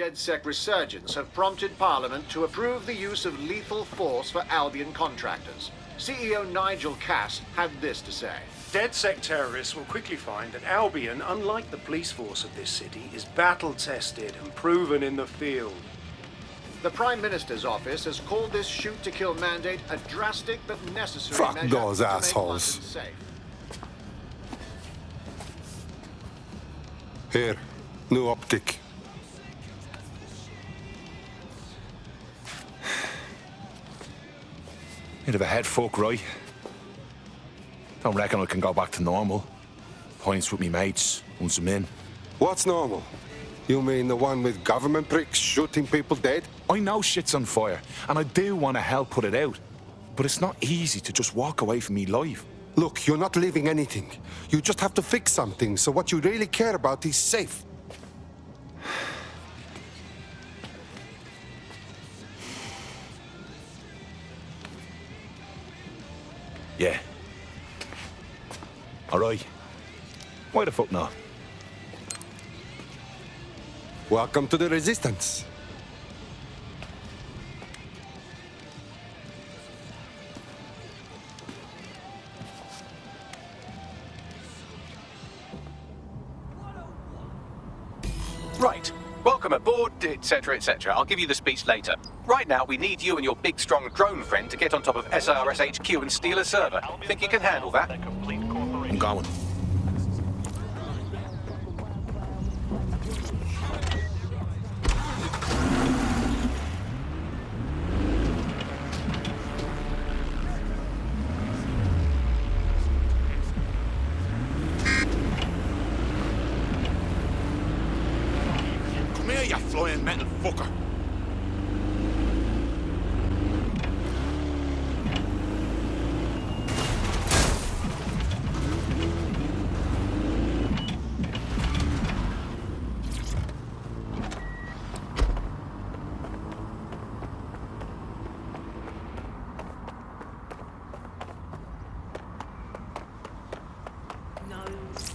DedSec resurgence have prompted Parliament to approve the use of lethal force for Albion contractors. CEO Nigel Cass had this to say. DedSec terrorists will quickly find that Albion, unlike the police force of this city, is battle-tested and proven in the field. The Prime Minister's office has called this shoot-to-kill mandate a drastic but necessary Fuck measure those to assholes. make London safe. Here, new optic. Bit of a head fuck, right? Don't reckon I can go back to normal. Points with me mates, once I'm in. What's normal? You mean the one with government pricks shooting people dead? I know shit's on fire, and I do want to help put it out. But it's not easy to just walk away from me life. Look, you're not leaving anything. You just have to fix something, so what you really care about is safe. Yeah. Alright. Why the fuck not? Welcome to the Resistance. Right. Welcome aboard, etc., etc. I'll give you the speech later. Right now, we need you and your big, strong drone friend to get on top of SRS HQ and steal a server. Think you can handle that? I'm going. Come here, you flying metal fucker.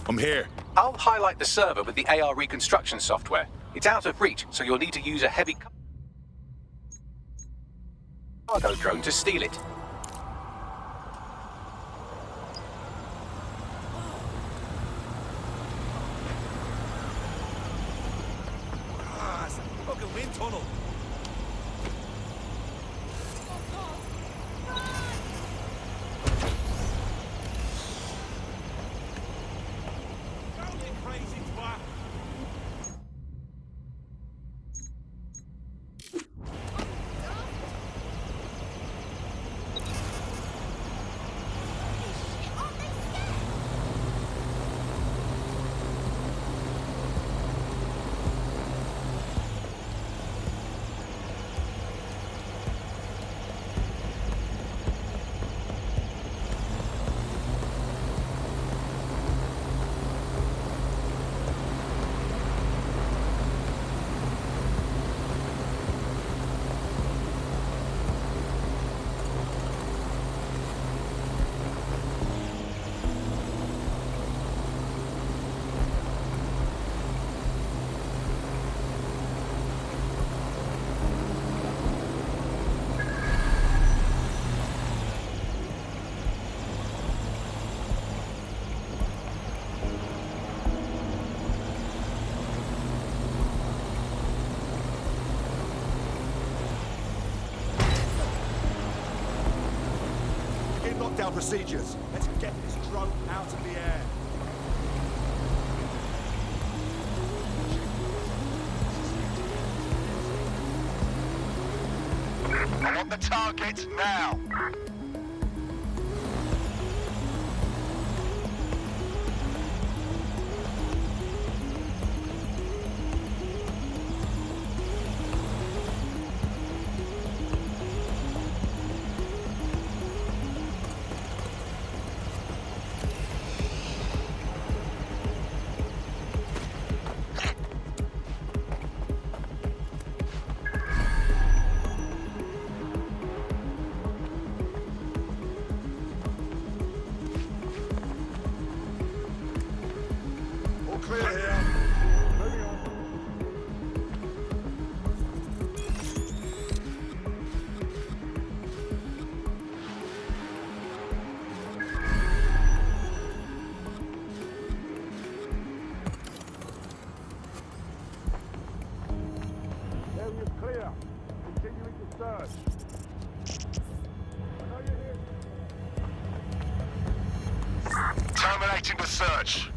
I'm here. I'll highlight the server with the AR reconstruction software. It's out of reach, so you'll need to use a heavy cargo drone to steal it. Ah, it's a fucking wind tunnel. Don't you crazy twat. Lockdown procedures. Let's get this drone out of the air. I want the target now. search. Terminating the search.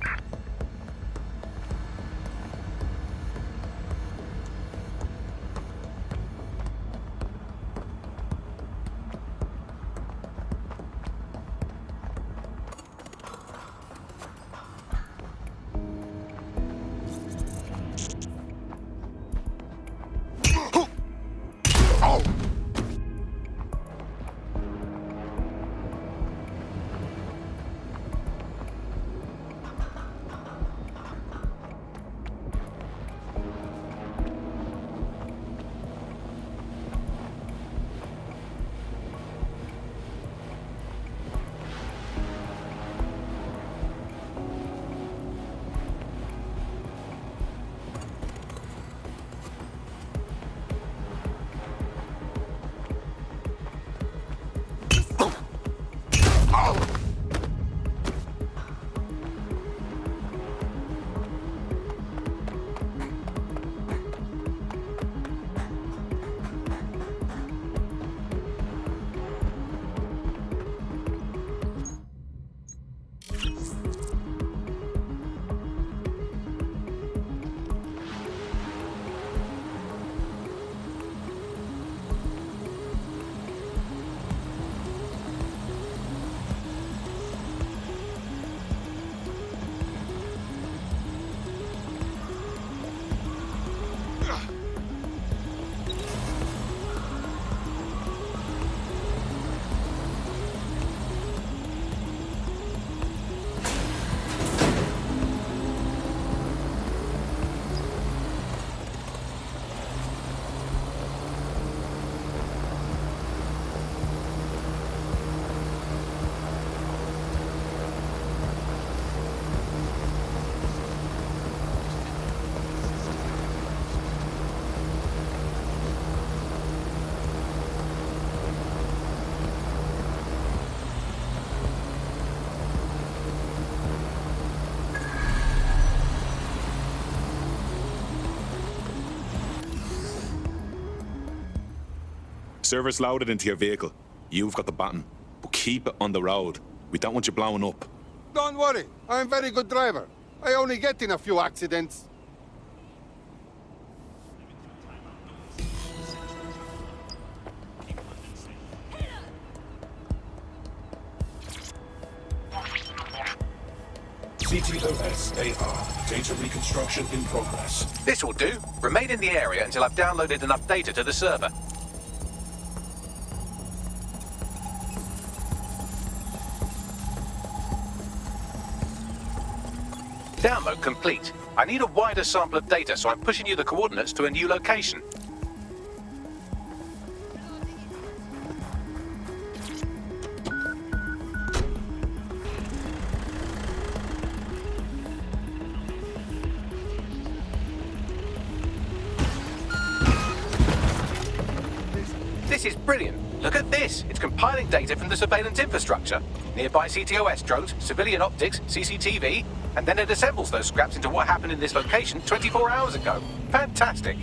Server's loaded into your vehicle. You've got the baton, but keep it on the road. We don't want you blowing up. Don't worry, I'm a very good driver. I only get in a few accidents. CTOS-AR. Data reconstruction in progress. This will do. Remain in the area until I've downloaded enough data to the server. Download complete. I need a wider sample of data, so I'm pushing you the coordinates to a new location. This is brilliant. Look at this. It's compiling data from the surveillance infrastructure. Nearby CTOS drones, civilian optics, CCTV, and then it assembles those scraps into what happened in this location 24 hours ago. Fantastic.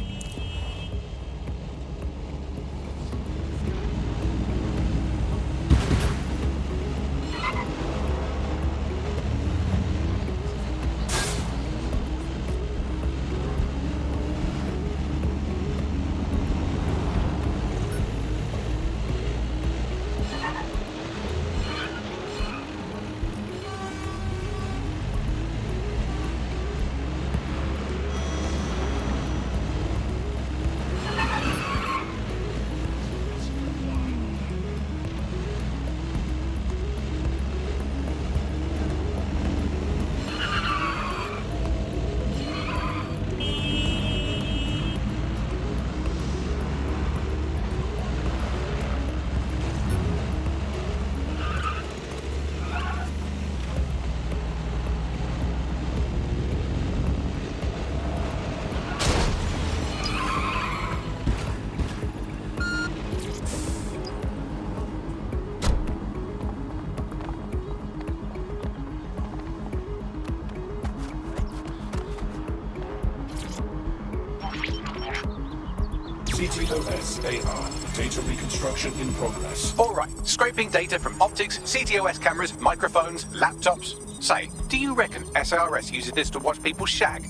CTOS-AR. Data reconstruction in progress. Alright, scraping data from optics, CTOS cameras, microphones, laptops. Say, do you reckon SRS uses this to watch people shag?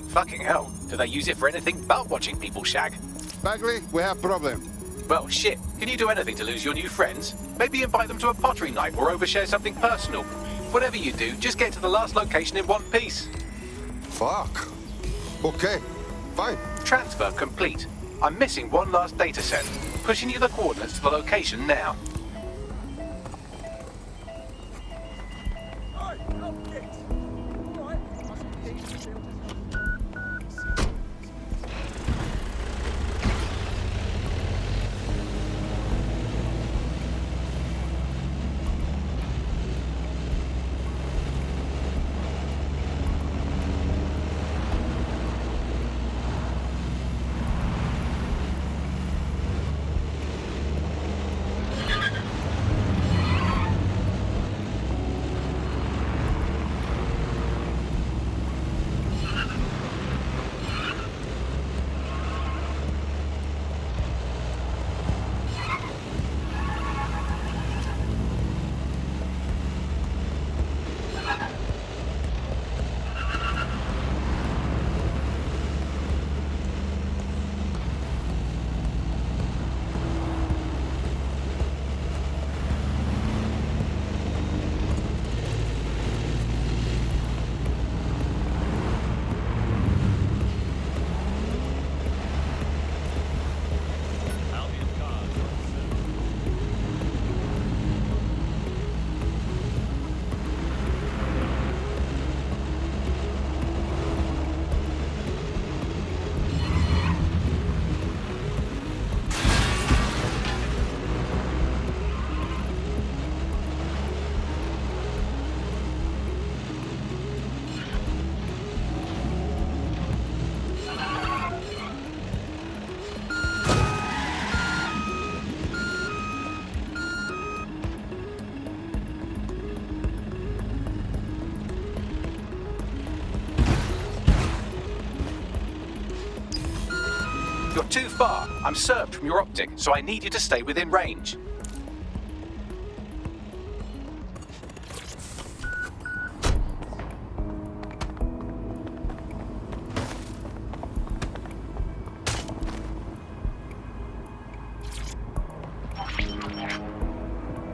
Fucking hell, do they use it for anything but watching people shag? Bagley, we have problem. Well, shit, can you do anything to lose your new friends? Maybe invite them to a pottery night or overshare something personal. Whatever you do, just get to the last location in one piece. Fuck. Okay, fine. Transfer complete. I'm missing one last data set. Pushing you the coordinates to the location now. You're too far. I'm served from your optic, so I need you to stay within range.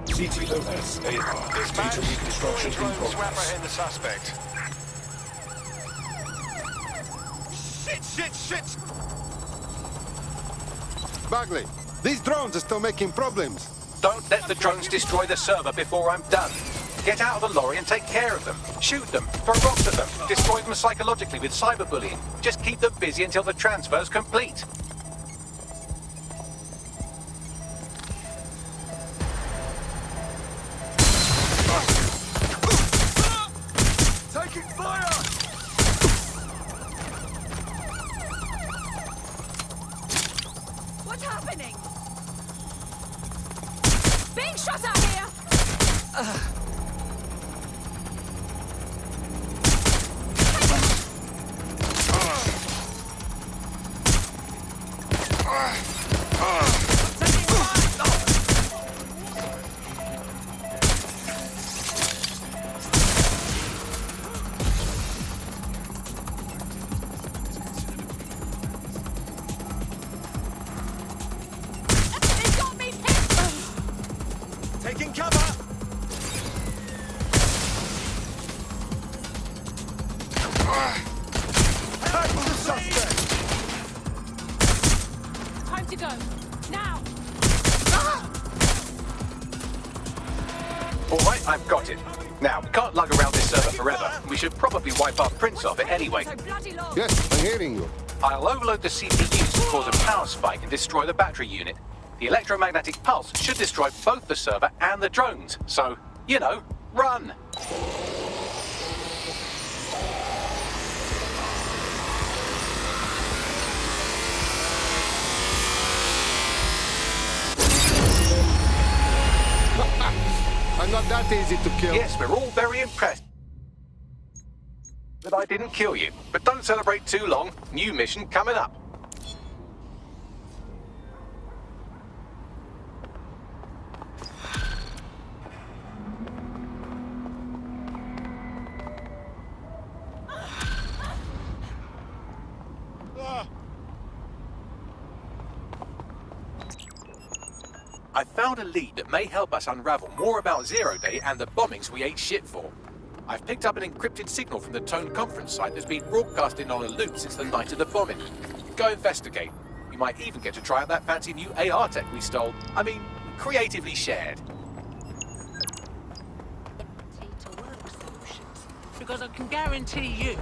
CTOS-AR. Data reconstruction in progress. the suspect. Shit! Bagley, these drones are still making problems. Don't let the drones destroy the server before I'm done. Get out of the lorry and take care of them. Shoot them, throw rocks at them, destroy them psychologically with cyberbullying. Just keep them busy until the transfer's complete. Taking fire! What's happening? Being shot at here! They got me pinned! Taking cover! Tackle the suspect! Time to go. Now! Alright, I've got it. Now, we can't lug around this server forever. We should probably wipe our prints off it anyway. So bloody long. Yes, I'm hearing you. I'll overload the CPUs to cause a power spike and destroy the battery unit. The electromagnetic pulse should destroy both the server and the drones. So, you know, run! I'm not that easy to kill. Yes, we're all very impressed that I didn't kill you. But don't celebrate too long. New mission coming up. I found a lead that may help us unravel more about Zero Day and the bombings we ate shit for. I've picked up an encrypted signal from the Tone conference site that's been broadcasting on a loop since the night of the bombing. Go investigate. You might even get to try out that fancy new AR tech we stole. I mean, creatively shared. Because I can guarantee you,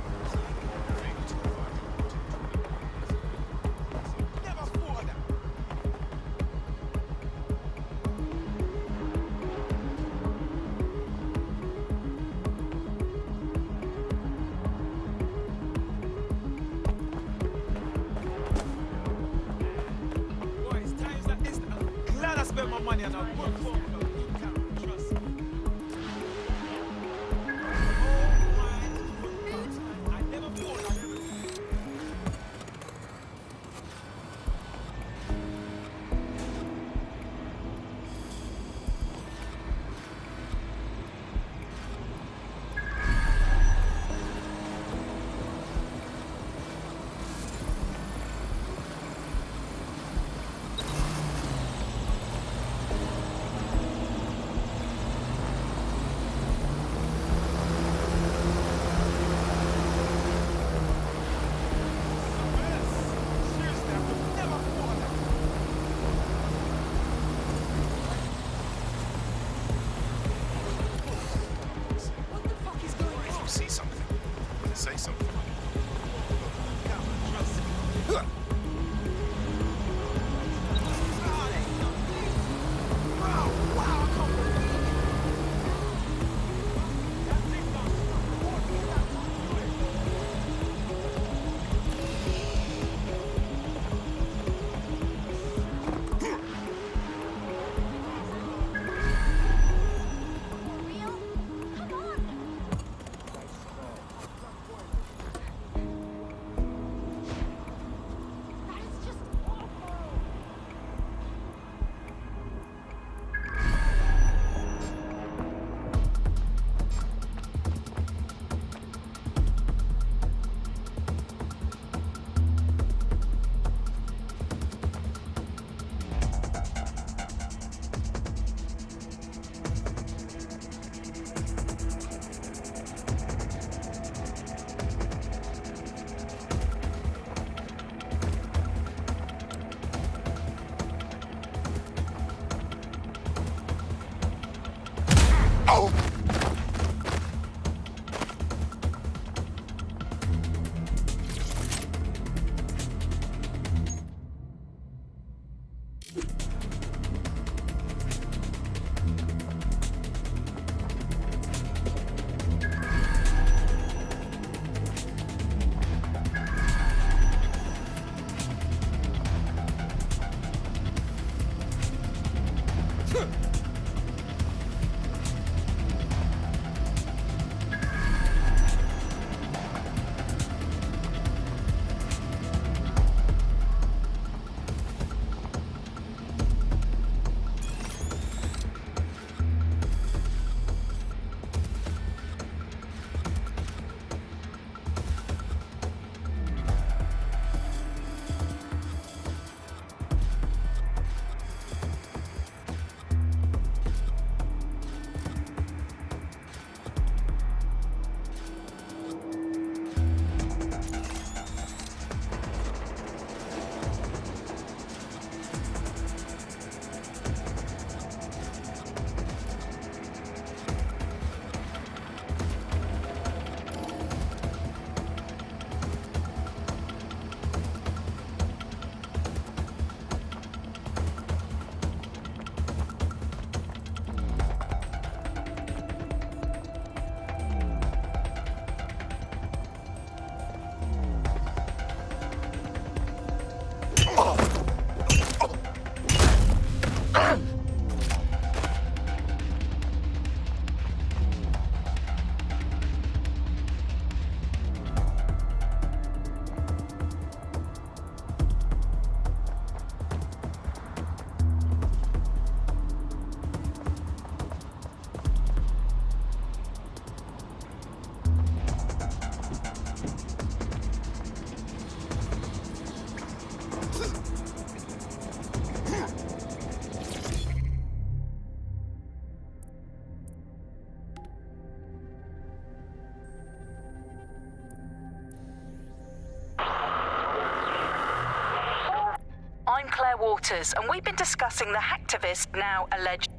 their waters, and we've been discussing the hacktivist now alleged.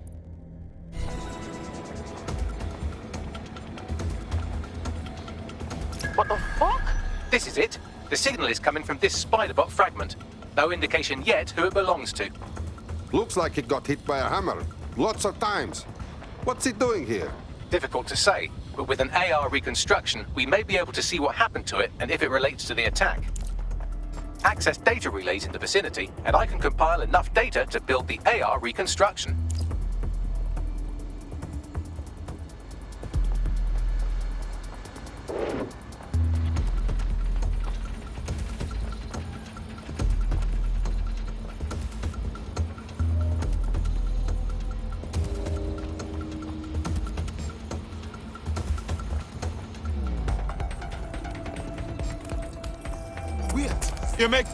What the fuck? This is it. The signal is coming from this spider-bot fragment. No indication yet who it belongs to. Looks like it got hit by a hammer. Lots of times. What's it doing here? Difficult to say, but with an AR reconstruction, we may be able to see what happened to it and if it relates to the attack. Access data relays in the vicinity, and I can compile enough data to build the AR reconstruction. You make...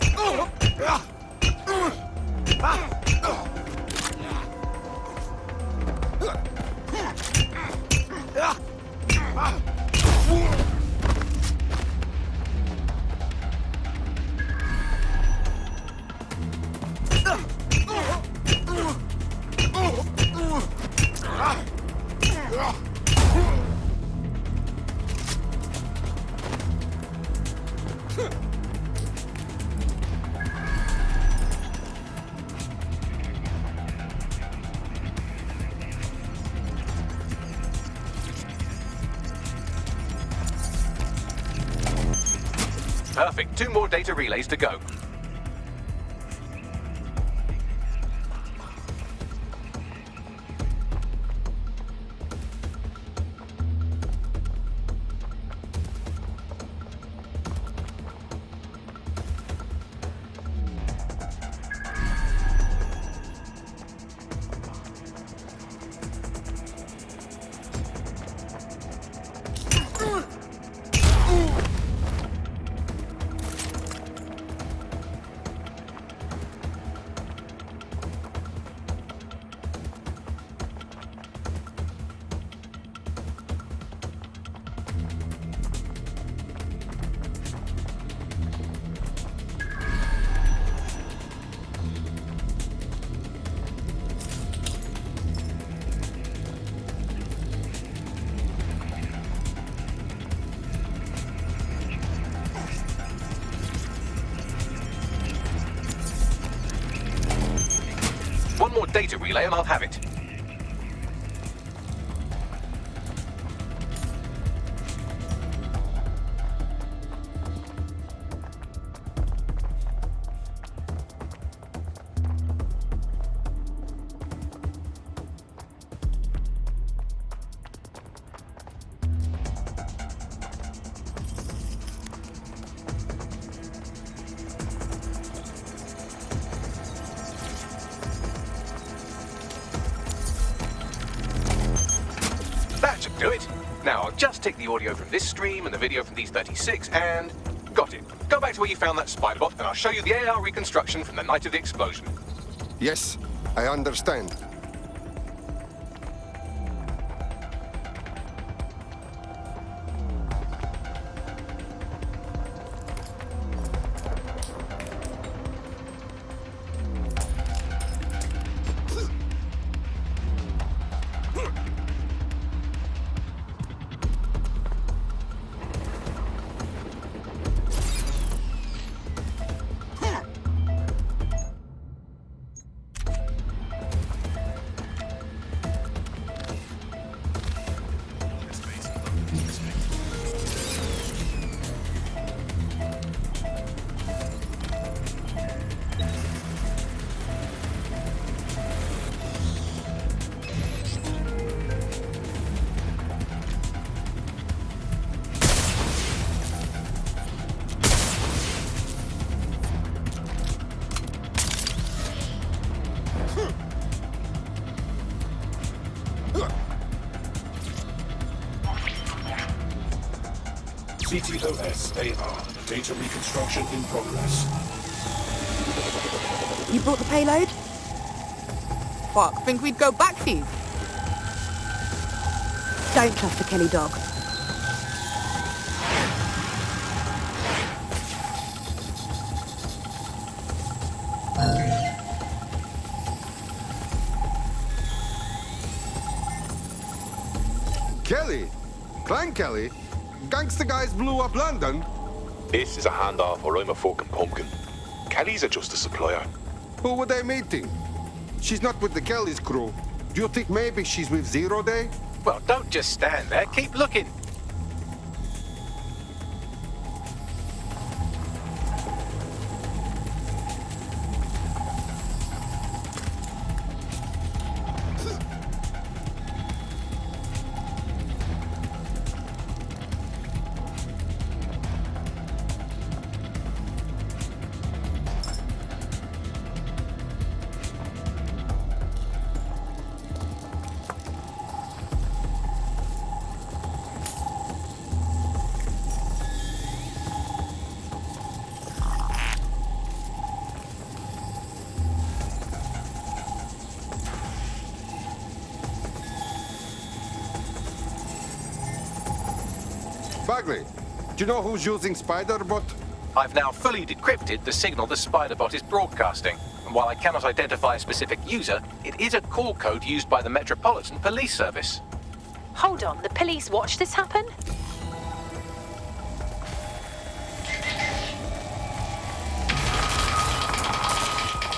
Perfect. 2 more data relays to go. One more data relay and I'll have it. That should do it. Now, I'll just take the audio from this stream and the video from these 36 and... got it. Go back to where you found that spider-bot and I'll show you the AR reconstruction from the night of the explosion. Yes, I understand. CTOS-AR. Data reconstruction in progress. You brought the payload? Fuck, think we'd go back for you? Don't trust the Kelly dog. Kelly? Clan Kelly? Gangster guys blew up London? This is a handoff or I'm a fucking pumpkin. Kelly's just a supplier. Who were they meeting? She's not with the Kelly's crew. Do you think maybe she's with Zero Day? Well, don't just stand there. Keep looking. Bagley, do you know who's using Spider-Bot? I've now fully decrypted the signal the Spider-Bot is broadcasting. And while I cannot identify a specific user, it is a call code used by the Metropolitan Police Service. Hold on, the police watched this happen?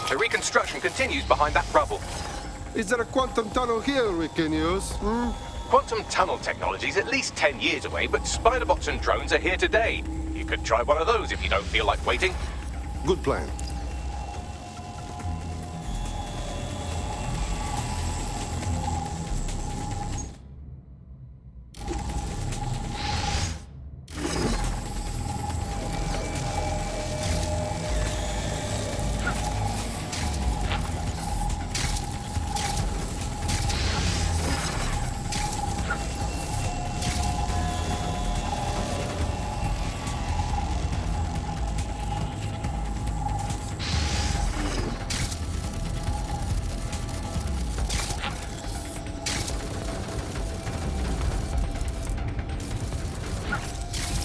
The reconstruction continues behind that rubble. Is there a quantum tunnel here we can use? Quantum tunnel technology is at least 10 years away, but Spider-Bots and drones are here today. You could try one of those if you don't feel like waiting. Good plan.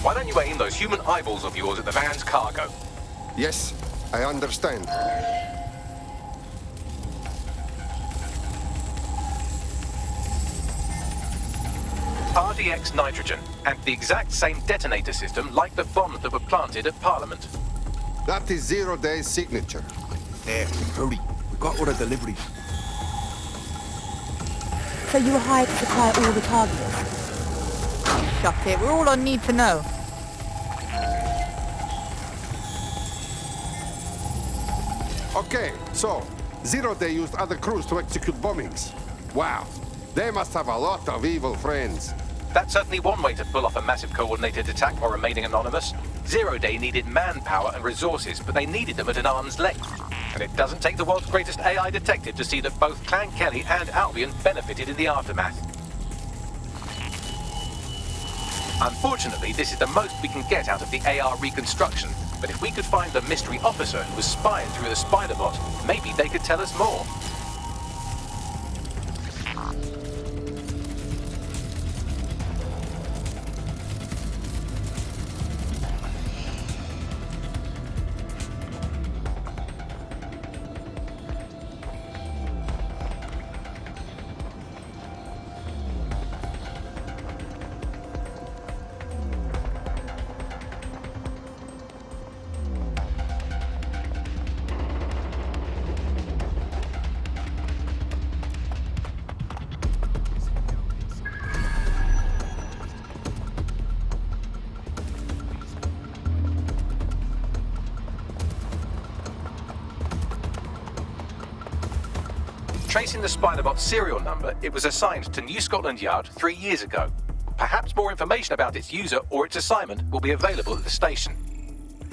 Why don't you aim those human eyeballs of yours at the van's cargo? Yes, I understand. RDX nitrogen, and the exact same detonator system like the bombs that were planted at Parliament. That is Zero Day's signature. There, hurry. We've got other deliveries. So you were hired to supply all the targets? Shut it, we're all on need to know. Okay, so Zero Day used other crews to execute bombings. Wow, they must have a lot of evil friends. That's certainly one way to pull off a massive coordinated attack while remaining anonymous. Zero Day needed manpower and resources, but they needed them at an arm's length. And it doesn't take the world's greatest AI detective to see that both Clan Kelly and Albion benefited in the aftermath. Unfortunately, this is the most we can get out of the AR reconstruction, but if we could find the mystery officer who was spying through the Spider-Bot, maybe they could tell us more. Tracing the Spider-Bot's serial number, it was assigned to New Scotland Yard 3 years ago. Perhaps more information about its user or its assignment will be available at the station.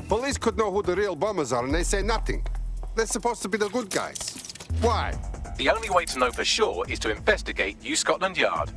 Police could know who the real bombers are and they say nothing. They're supposed to be the good guys. Why? The only way to know for sure is to investigate New Scotland Yard.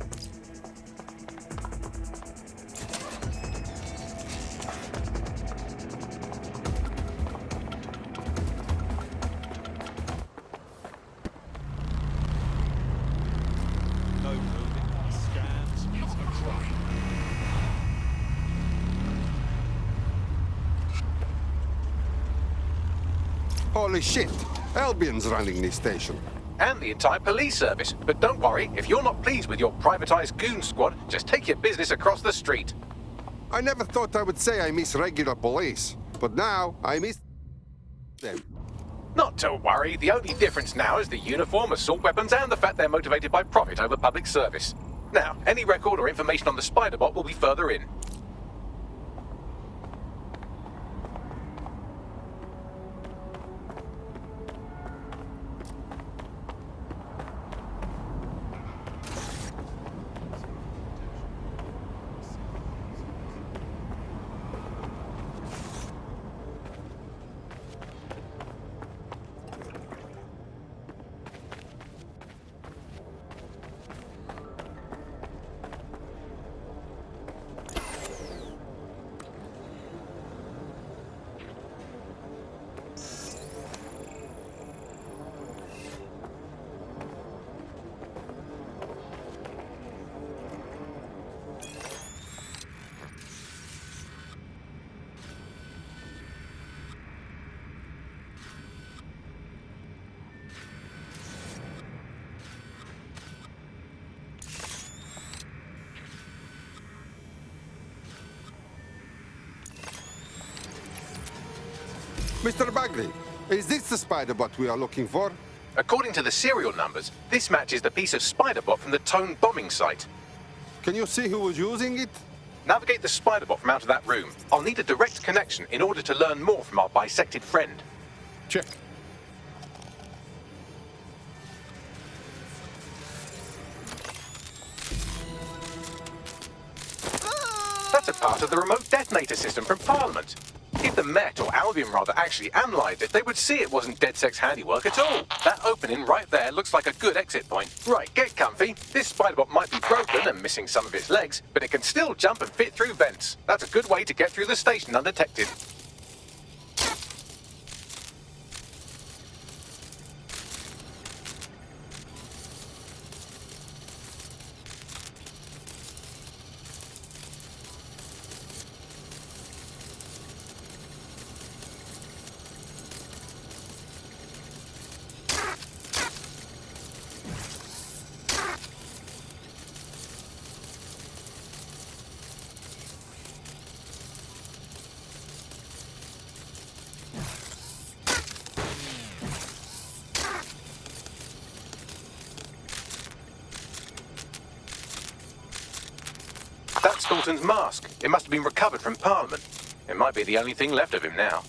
Holy shit, Albion's running this station. and the entire police service. But don't worry, if you're not pleased with your privatized goon squad, just take your business across the street. I never thought I would say I miss regular police, but now I miss them. Not to worry, the only difference now is the uniform, assault weapons, and the fact they're motivated by profit over public service. Now, any record or information on the spider bot will be further in. Mr. Bagley, is this the spider bot we are looking for? According to the serial numbers, this matches the piece of spider bot from the Tone bombing site. Can you see who was using it? Navigate the spider bot from out of that room. I'll need a direct connection in order to learn more from our bisected friend. Check. That's a part of the remote detonator system from Parliament. If the Met, or Albion rather, actually analysed it, they would see it wasn't DedSec's handiwork at all. That opening right there looks like a good exit point. Right, get comfy. This spiderbot might be broken and missing some of its legs, but it can still jump and fit through vents. That's a good way to get through the station undetected. That's Dalton's mask. It must have been recovered from Parliament. It might be the only thing left of him now.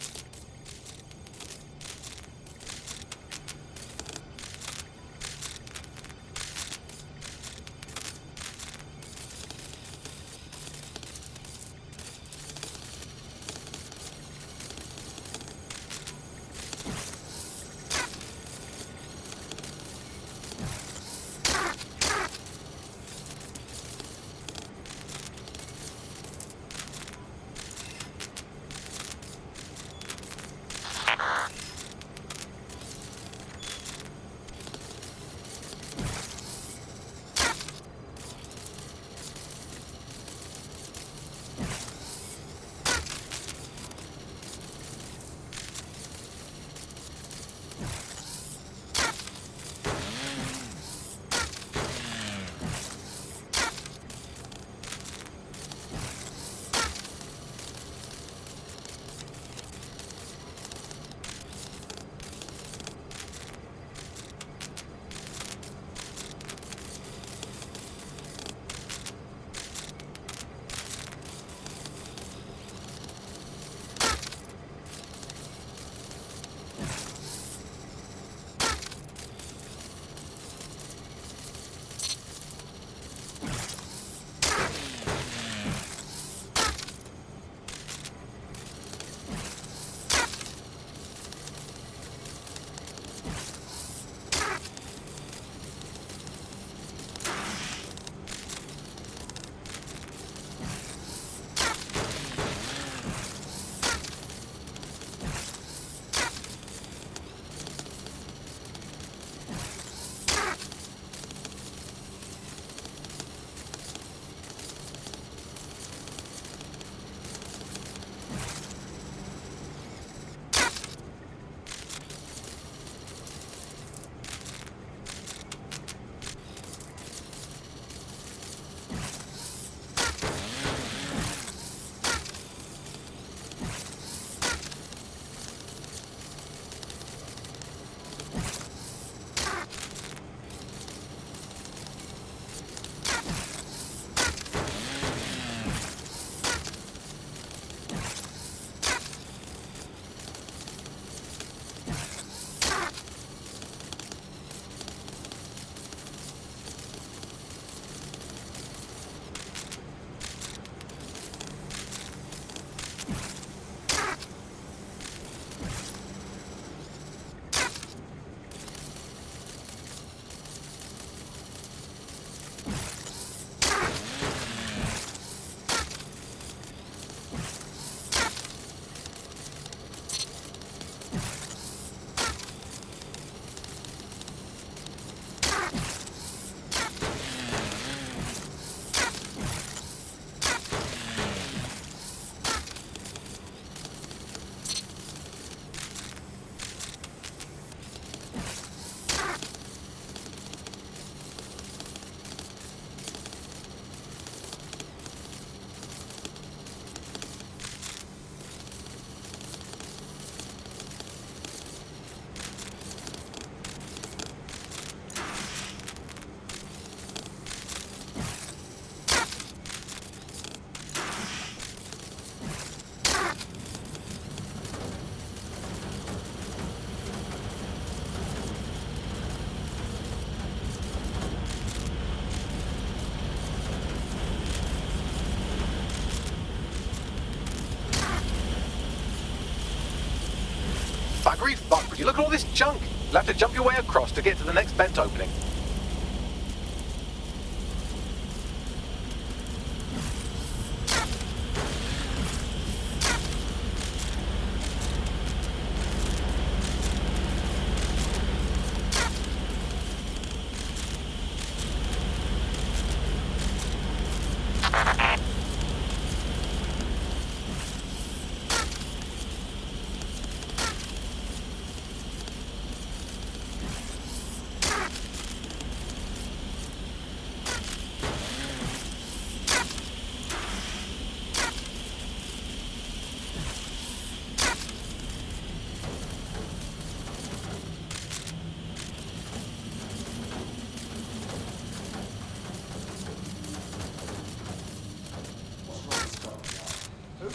buggery fuck. Would you look at all this junk? You'll have to jump your way across to get to the next vent opening.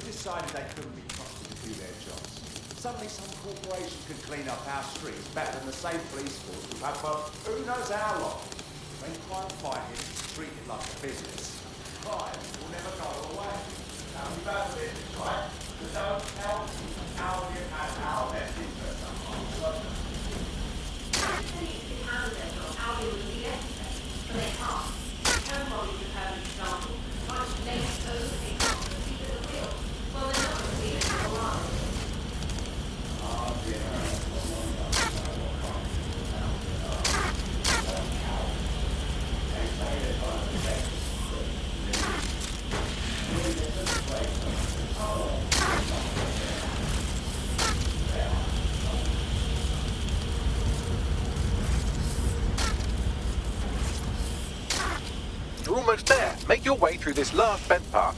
Decided they couldn't be trusted to do their jobs. Suddenly some corporation could clean up our streets better than the same police force we've had for who knows how long. When crime fighting is treated like a business, crime will never go away. Now we've had business, right? So don't help Albion and our best interest sometimes. Police can handle their job, Albion would be expert, but they can't. Everybody is a perfect example. Much less those who can't proceed at the wheel. Well, they're not going to be in for a while. You're almost there. Make your way through this last vent part.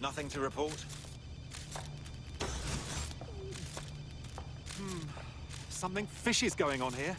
Nothing to report? Something fishy is going on here.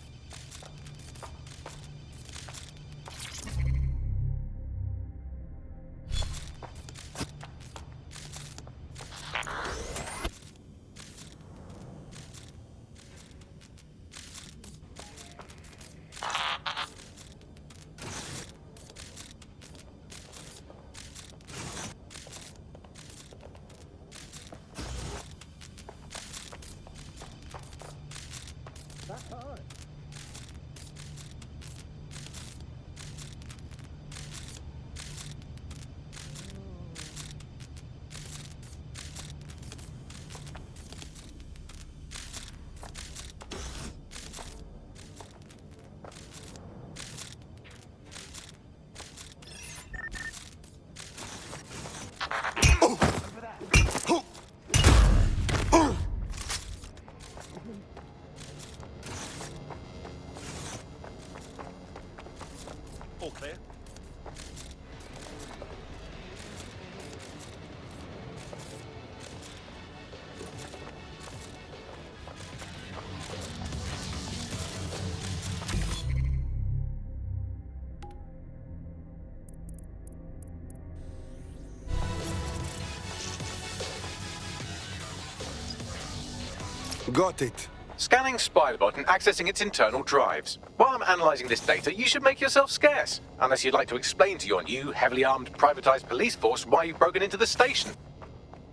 Got it. Scanning Spiderbot and accessing its internal drives. While I'm analysing this data, you should make yourself scarce. Unless you'd like to explain to your new, heavily armed, privatised police force why you've broken into the station.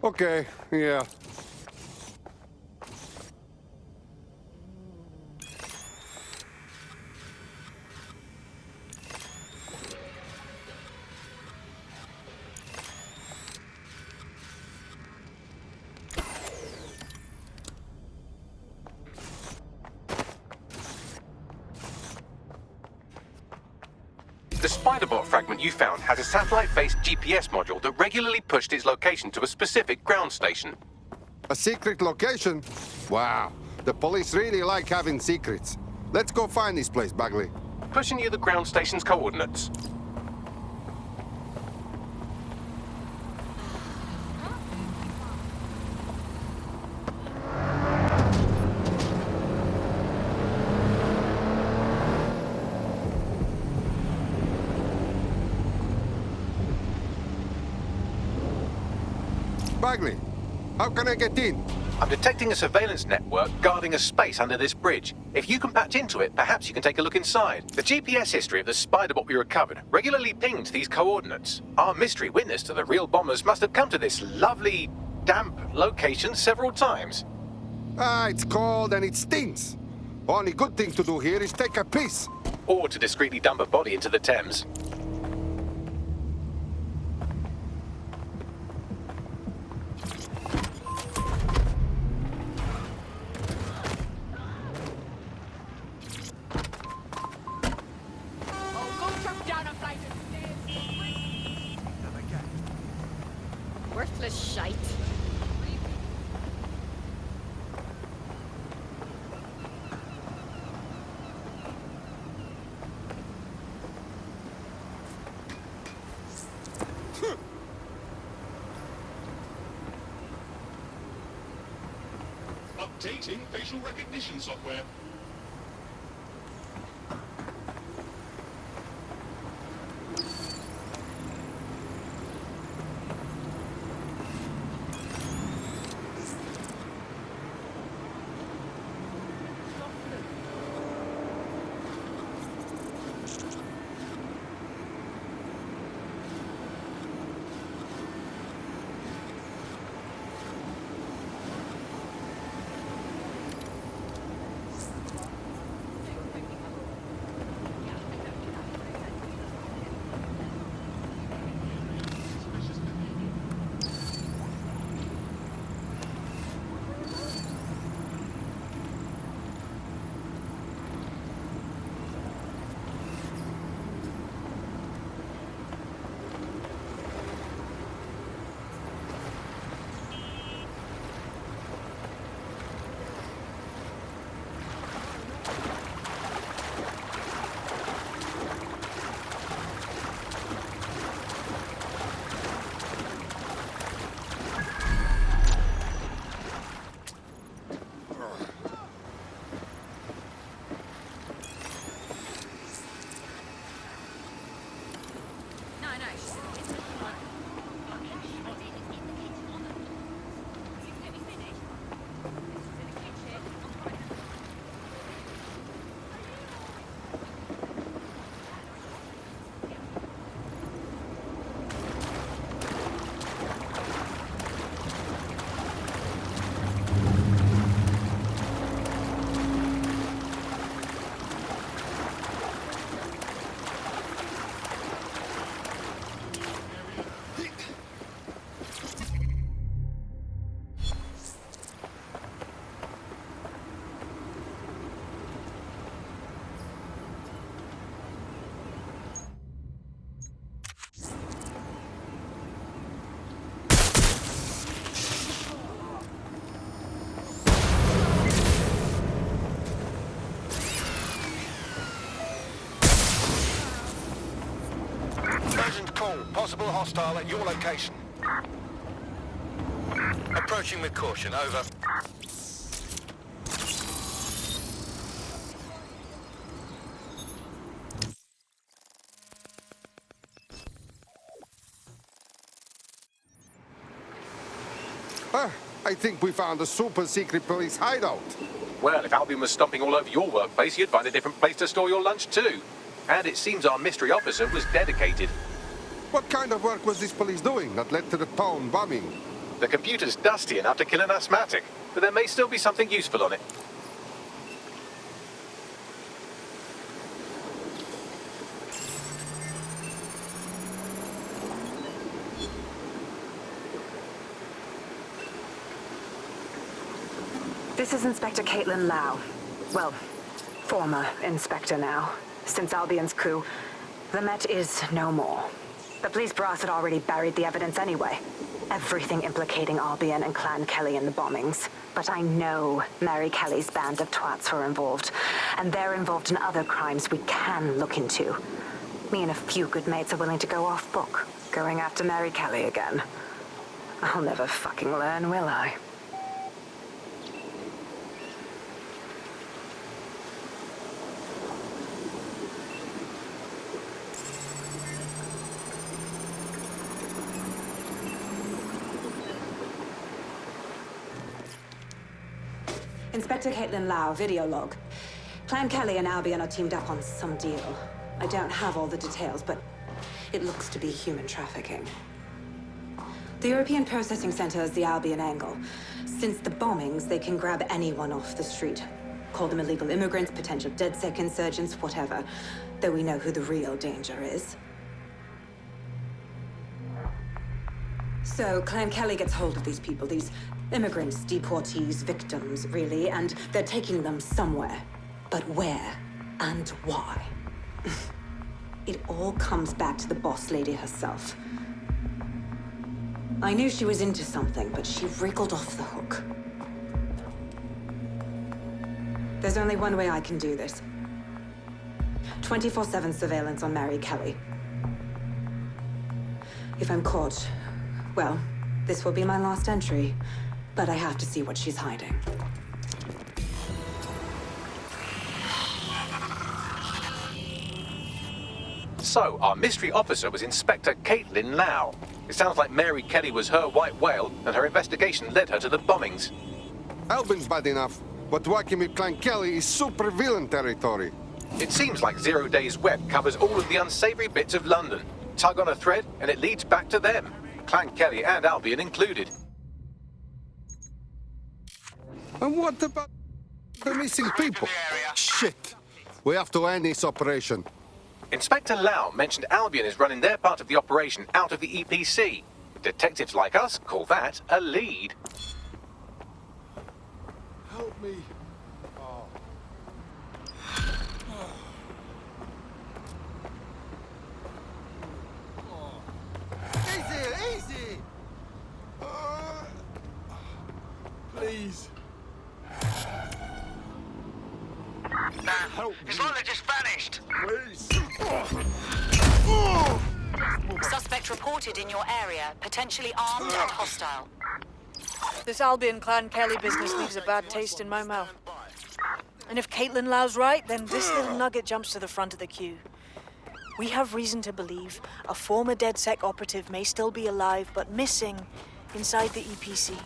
Okay, yeah. The Spiderbot fragment you found has a satellite-based GPS module that regularly pushed its location to a specific ground station. A secret location? Wow, the police really like having secrets. Let's go find this place, Bagley. Pushing you the ground station's coordinates. Bagley, how can I get in? I'm detecting a surveillance network guarding a space under this bridge. If you can patch into it, perhaps you can take a look inside. The GPS history of the Spiderbot we recovered regularly pinged these coordinates. Our mystery witness to the real bombers must have come to this lovely, damp location several times. Ah, it's cold and it stinks. Only good thing to do here is take a piss. Or to discreetly dump a body into the Thames. Worthless shite. Updating facial recognition software. Possible hostile at your location. Approaching with caution, over. I think we found a super-secret police hideout. Well, if Albion was stomping all over your workplace, you'd find a different place to store your lunch too. And it seems our mystery officer was dedicated. What kind of work was this police doing that led to the town bombing? The computer's dusty enough to kill an asthmatic, but there may still be something useful on it. This is Inspector Caitlin Lau. Well, former inspector now. Since Albion's coup, the Met is no more. The police brass had already buried the evidence anyway. Everything implicating Albion and Clan Kelly in the bombings. But I know Mary Kelly's band of twats were involved, and they're involved in other crimes we can look into. Me and a few good mates are willing to go off book, going after Mary Kelly again. I'll never fucking learn, will I? Inspector Caitlin Lau, video log. Clan Kelly and Albion are teamed up on some deal. I don't have all the details, but it looks to be human trafficking. The European Processing Center is the Albion angle. Since the bombings, they can grab anyone off the street. Call them illegal immigrants, potential DedSec insurgents, whatever. Though we know who the real danger is. So Clan Kelly gets hold of these people, these immigrants, deportees, victims, really, and they're taking them somewhere. But where and why? It all comes back to the boss lady herself. I knew she was into something, but she wriggled off the hook. There's only one way I can do this. 24/7 surveillance on Mary Kelly. If I'm caught, well, this will be my last entry. But I have to see what she's hiding. So, our mystery officer was Inspector Caitlin Lau. It sounds like Mary Kelly was her white whale, and her investigation led her to the bombings. Albion's bad enough, but working with Clan Kelly is super villain territory. It seems like 0 Days Web covers all of the unsavory bits of London. Tug on a thread, and it leads back to them. Clan Kelly and Albion included. And what about the missing people? Shit! We have to end this operation. Inspector Lau mentioned Albion is running their part of the operation out of the EPC. Detectives like us call that a lead. Help me. Easy! Please. It's like they just vanished. Please. Suspect reported in your area, potentially armed and hostile. This Albion Clan Kelly business leaves a bad taste in my mouth. And if Caitlin Lau's right, then this little nugget jumps to the front of the queue. We have reason to believe a former DedSec operative may still be alive, but missing inside the EPC.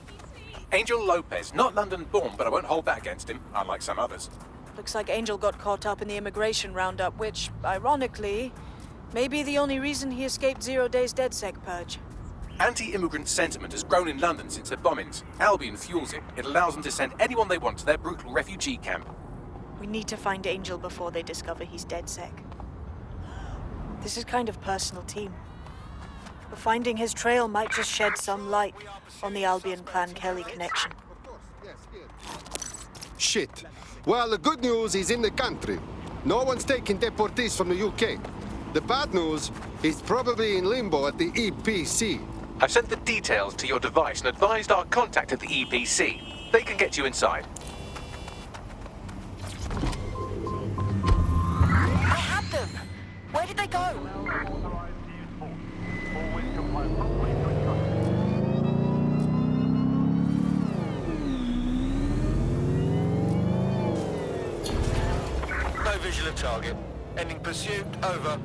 Angel Lopez, not London-born, but I won't hold that against him, unlike some others. Looks like Angel got caught up in the immigration roundup, which, ironically, may be the only reason he escaped 0 Days DedSec purge. Anti-immigrant sentiment has grown in London since the bombings. Albion fuels it. It allows them to send anyone they want to their brutal refugee camp. We need to find Angel before they discover he's DedSec. This is kind of personal team. But finding his trail might just shed some light on the Albion Clan Kelly connection. Shit. Well, the good news is in the country. No one's taking deportees from the UK. The bad news is probably in limbo at the EPC. I've sent the details to your device and advised our contact at the EPC. They can get you inside. I had them! Where did they go? No visual of target. Ending pursuit, over.